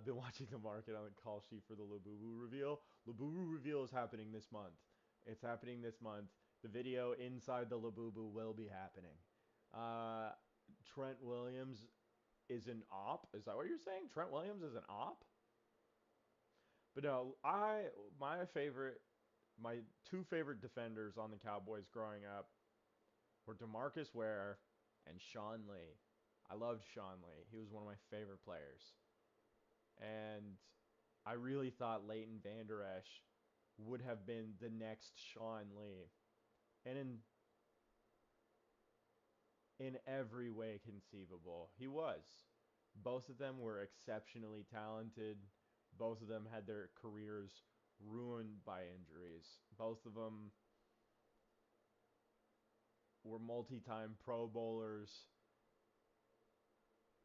Been watching the market on the call sheet for the Labubu reveal. Labubu reveal is happening this month. It's happening this month. The video inside the Labubu will be happening. Trent Williams is an op. Is that what you're saying? Trent Williams is an op? But no, my two favorite defenders on the Cowboys growing up were DeMarcus Ware and Sean Lee. I loved Sean Lee. He was one of my favorite players. And I really thought Leighton Vander Esch would have been the next Sean Lee. And in every way conceivable, he was. Both of them were exceptionally talented. Both of them had their careers ruined by injuries. Both of them were multi-time Pro Bowlers,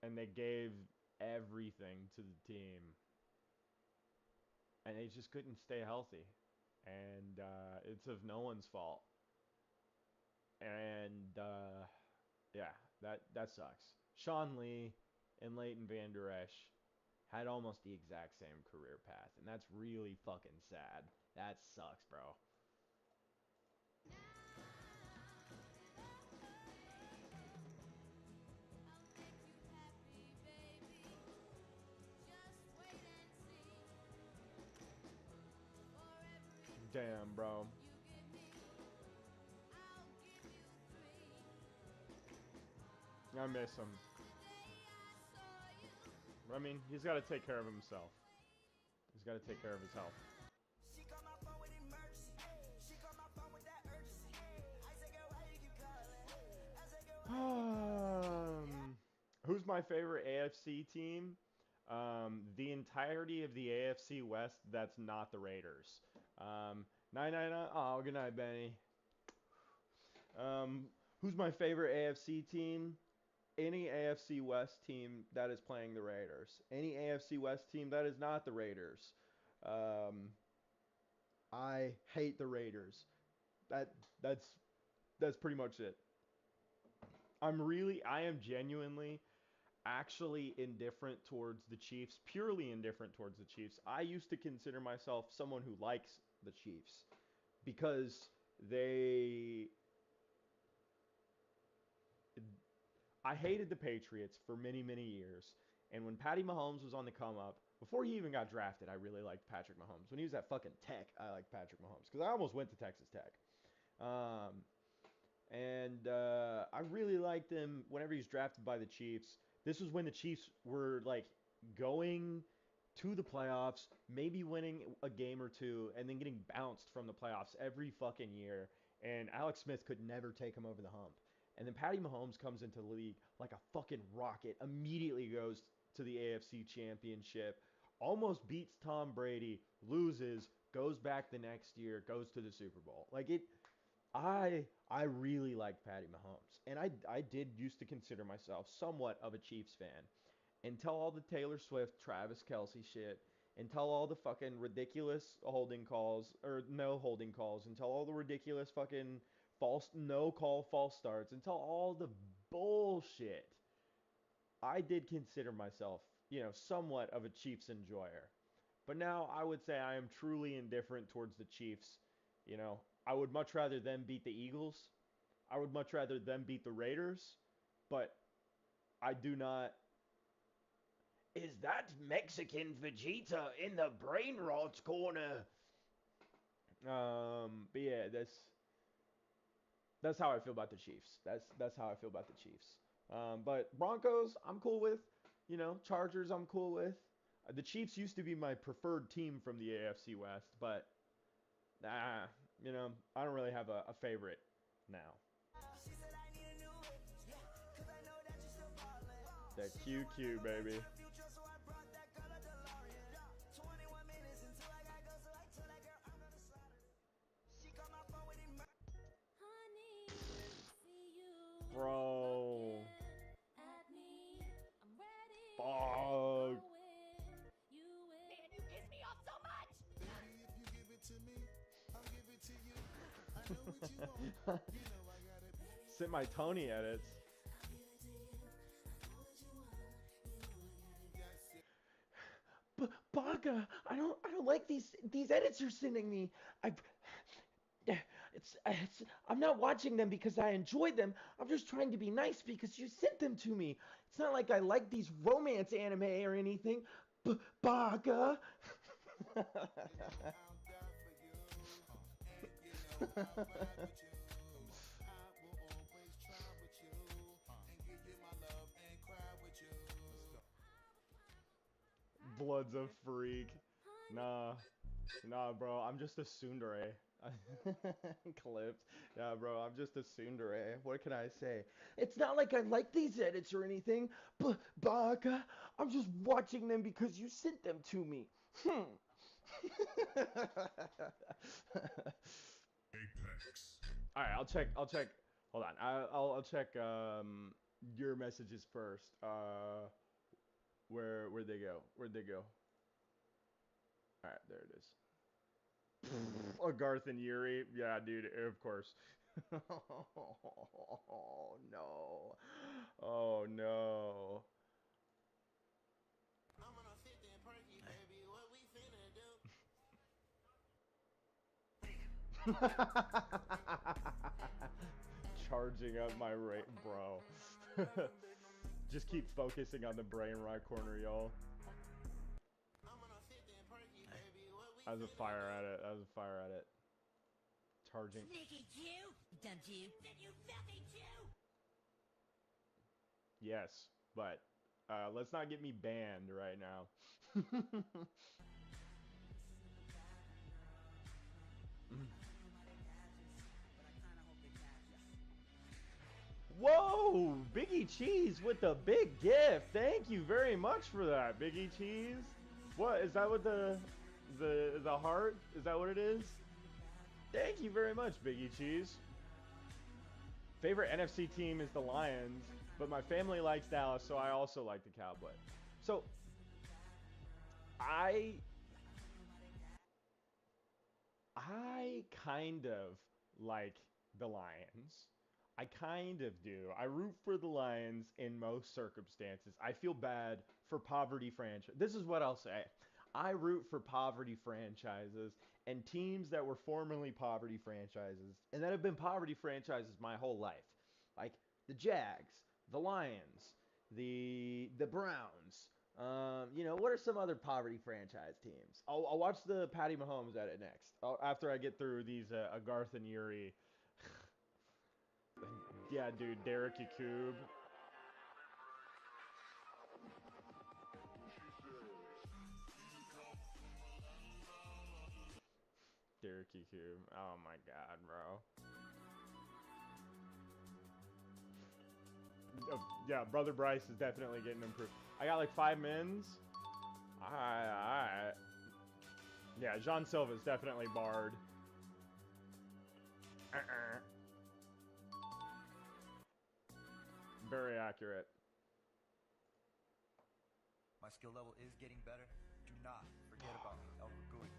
and they gave everything to the team. And they just couldn't stay healthy. And it's of no one's fault. And yeah, that sucks. Sean Lee and Leighton Vander Esch had almost the exact same career path, and that's really fucking sad. That sucks, bro. Damn, bro. I miss him. I mean, he's got to take care of himself. He's got to take care of his health. Who's my favorite AFC team? The entirety of the AFC West, that's not the Raiders. 999. Oh, good night, Benny. Who's my favorite AFC team? Any AFC West team that is playing the Raiders. Any AFC West team that is not the Raiders. I hate the Raiders. That's pretty much it. I am genuinely actually indifferent towards the Chiefs, purely indifferent towards the Chiefs. I used to consider myself someone who likes the Chiefs because I hated the Patriots for many, many years. And when Patty Mahomes was on the come up, before he even got drafted, I really liked Patrick Mahomes. When he was at fucking Tech, I liked Patrick Mahomes because I almost went to Texas Tech. I really liked him whenever he was drafted by the Chiefs. This was when the Chiefs were like going to the playoffs, maybe winning a game or two, and then getting bounced from the playoffs every fucking year. And Alex Smith could never take him over the hump. And then Patty Mahomes comes into the league like a fucking rocket, immediately goes to the AFC Championship, almost beats Tom Brady, loses, goes back the next year, goes to the Super Bowl. I really liked Patty Mahomes, and I did used to consider myself somewhat of a Chiefs fan until all the Taylor Swift, Travis Kelce shit, until all the fucking ridiculous holding calls, or no holding calls, until all the ridiculous fucking no call false starts, until all the bullshit. I did consider myself, somewhat of a Chiefs enjoyer. But now I would say I am truly indifferent towards the Chiefs. I would much rather them beat the Eagles. I would much rather them beat the Raiders. But I do not. Is that Mexican Vegeta in the brain rot corner? But yeah, that's how I feel about the Chiefs. That's how I feel about the Chiefs. But Broncos, I'm cool with. Chargers, I'm cool with. The Chiefs used to be my preferred team from the AFC West, but I don't really have a favorite now. That QQ, baby. Bro. Sent my Tony edits. Baga, I don't like these edits you're sending me. I'm not watching them because I enjoyed them. I'm just trying to be nice because you sent them to me. It's not like I like these romance anime or anything. Baga. Blood's a freak. Nah. Nah, bro, I'm just a tsundere. Clipped. Yeah, bro, I'm just a tsundere. What can I say? It's not like I like these edits or anything. Baka, I'm just watching them because you sent them to me. Apex. Alright, I'll check. Hold on. I'll check your messages first. Where'd they go? Where'd they go? Alright, there it is. Oh, Garth and Yuri. Yeah, dude, of course. Oh, no. Oh, no. Charging up my rate, bro. Just keep focusing on the brain right corner, y'all. That was a fire at it. That was a fire at it. Charging. Sneaky Jew! Dumb Jew! You filthy Jew! Yes, but let's not get me banned right now. Whoa! Biggie Cheese with the big gift. Thank you very much for that, Biggie Cheese. What is that? With the heart? Is that what it is? Thank you very much, Biggie Cheese. Favorite NFC team is the Lions, but my family likes Dallas, so I also like the Cowboys. So I kind of like the Lions. I kind of do. I root for the Lions in most circumstances. I feel bad for poverty franchise. This is what I'll say. I root for poverty franchises and teams that were formerly poverty franchises and that have been poverty franchises my whole life. Like the Jags, the Lions, the Browns. What are some other poverty franchise teams? I'll watch the Patty Mahomes edit next. After I get through these Garth and Yuri. Yeah, dude, Derek Yakub. Derek Yakub. Oh my god, bro. Oh, yeah, Brother Bryce is definitely getting improved. I got like 5 mins. Alright. Yeah, Jean Silva's definitely barred. Very accurate. My skill level is getting better. Do not forget about me, El Gui.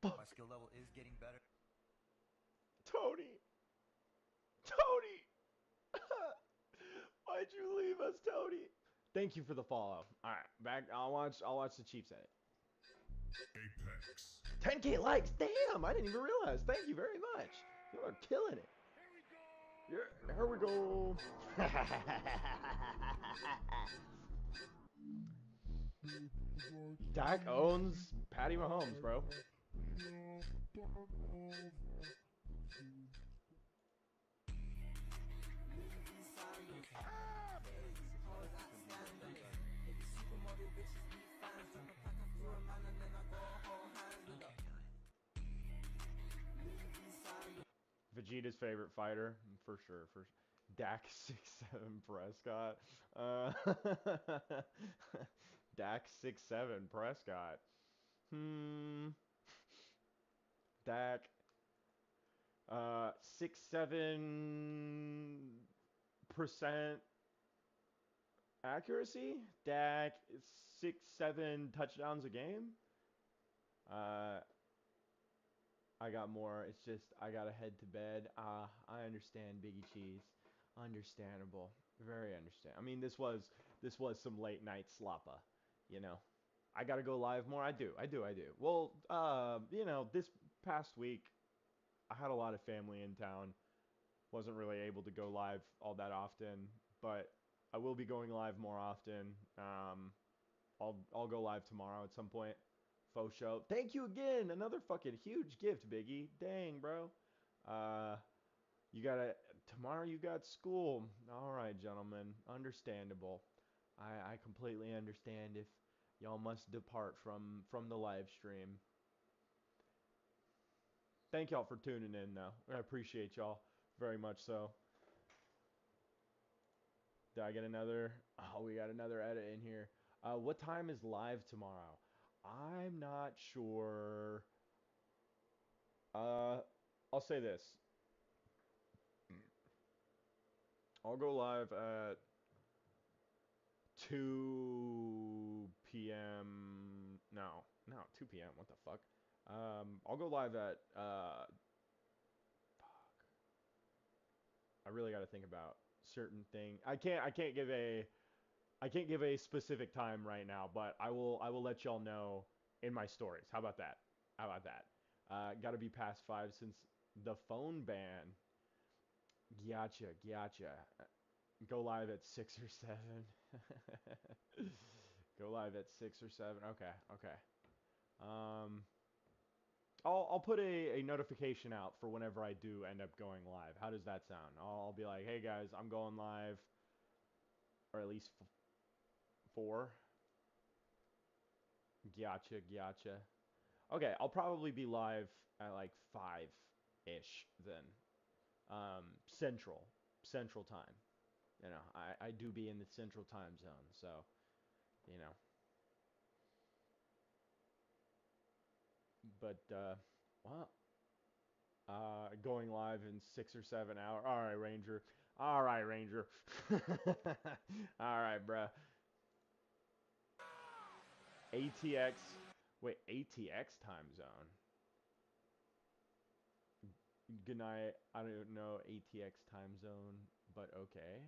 My skill level is getting better. Tony! Tony! Why'd you leave us, Tony? Thank you for the follow. Alright, back. I'll watch the Chiefs edit. Apex. 10K likes. Damn, I didn't even realize. Thank you very much. You are killing it. Here we go. Dak owns Patty Mahomes, bro. Vegeta's favorite fighter, for sure. Dak 6'7" Prescott. Dak 6'7" Prescott. Dak, 6-7% accuracy. Dak, 6-7 touchdowns a game. I got more. It's just I gotta head to bed. I understand, Biggie Cheese. Understandable. Very understand. I mean, this was some late night sloppa, you know. I gotta go live more. I do. Well, this past week I had a lot of family in town. Wasn't really able to go live all that often, but I will be going live more often. I'll go live tomorrow at some point. Faux show. Thank you again. Another fucking huge gift, Biggie. Dang, bro. You gotta tomorrow. You got school. All right, gentlemen. Understandable. I completely understand if y'all must depart from the live stream. Thank y'all for tuning in, though. I appreciate y'all very much so. Did I get another? Oh, we got another edit in here. What time is live tomorrow? I'm not sure. I'll say this. I'll go live at 2 p.m. No, 2 p.m. What the fuck? I'll go live at fuck. I really got to think about certain thing. I can't give a specific time right now, but I will let y'all know in my stories. How about that? Got to be past 5 since the phone ban. Gotcha. Go live at 6 or 7. Go live at 6 or 7. Okay. I'll put a notification out for whenever I do end up going live. How does that sound? I'll be like, hey guys, I'm going live, or at least 4. Gotcha. Okay, I'll probably be live at like 5-ish then. Central time. You know, I do be in the central time zone, so, you know. But, well, going live in 6 or 7 hours. All right, Ranger. All right, bruh. ATX. Wait, ATX time zone. Good night. I don't know ATX time zone, but okay.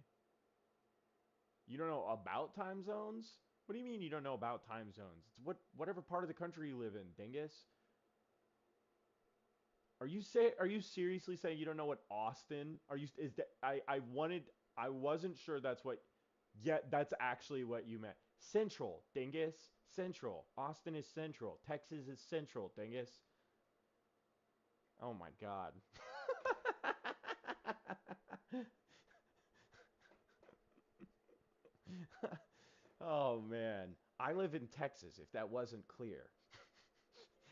You don't know about time zones? What do you mean you don't know about time zones? It's whatever part of the country you live in, dingus. Are you seriously saying you don't know what Austin? I wasn't sure that's what. Yeah, that's actually what you meant. Central, dingus. Central. Austin is central. Texas is central, dingus. Oh my god. Oh man. I live in Texas, if that wasn't clear.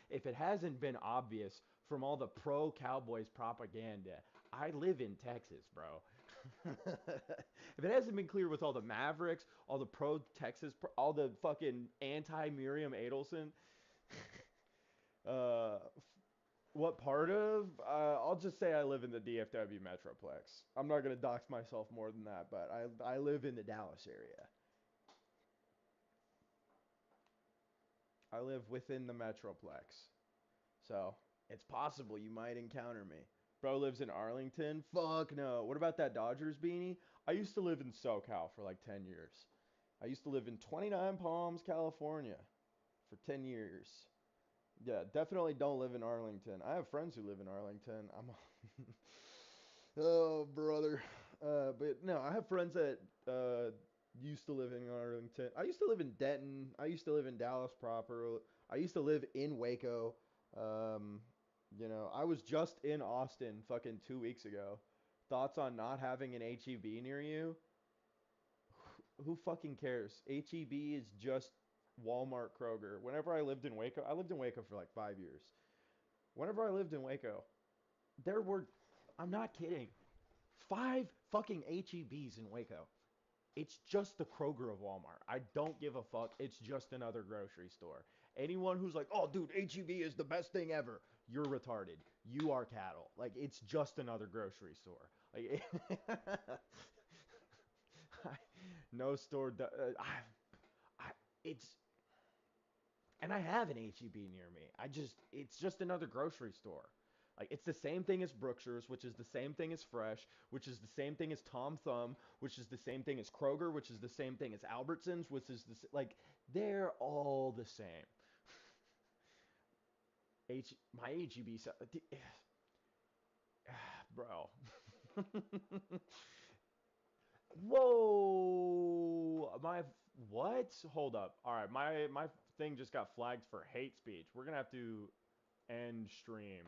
If it hasn't been obvious from all the pro Cowboys propaganda, I live in Texas, bro. If it hasn't been clear with all the Mavericks, all the pro Texas, all the fucking anti Miriam Adelson, uh, what part of? I'll just say I live in the DFW Metroplex. I'm not gonna dox myself more than that, but I live in the Dallas area. I live within the Metroplex. So, it's possible you might encounter me. Bro lives in Arlington? Fuck no. What about that Dodgers beanie? I used to live in SoCal for like 10 years. I used to live in 29 Palms, California for 10 years. Yeah, definitely don't live in Arlington. I have friends who live in Arlington. Oh, brother. But no, I have friends that used to live in Arlington. I used to live in Denton. I used to live in Dallas proper. I used to live in Waco. Um, I was just in Austin fucking 2 weeks ago. Thoughts on not having an HEB near you? Who fucking cares? HEB is just Walmart, Kroger. Whenever I lived in Waco for like 5 years. Whenever I lived in Waco, there were, I'm not kidding, 5 fucking HEBs in Waco. It's just the Kroger of Walmart. I don't give a fuck. It's just another grocery store. Anyone who's like, oh, dude, HEB is the best thing ever. you're retarded. You are cattle. Like, it's just another grocery store. Like, no store. It's, and I have an HEB near me. It's just another grocery store. Like, it's the same thing as Brookshire's, which is the same thing as Fresh, which is the same thing as Tom Thumb, which is the same thing as Kroger, which is the same thing as Albertsons, which is like, they're all the same. My HEB, bro. Whoa, what? Hold up. All right, my thing just got flagged for hate speech. We're gonna have to end stream.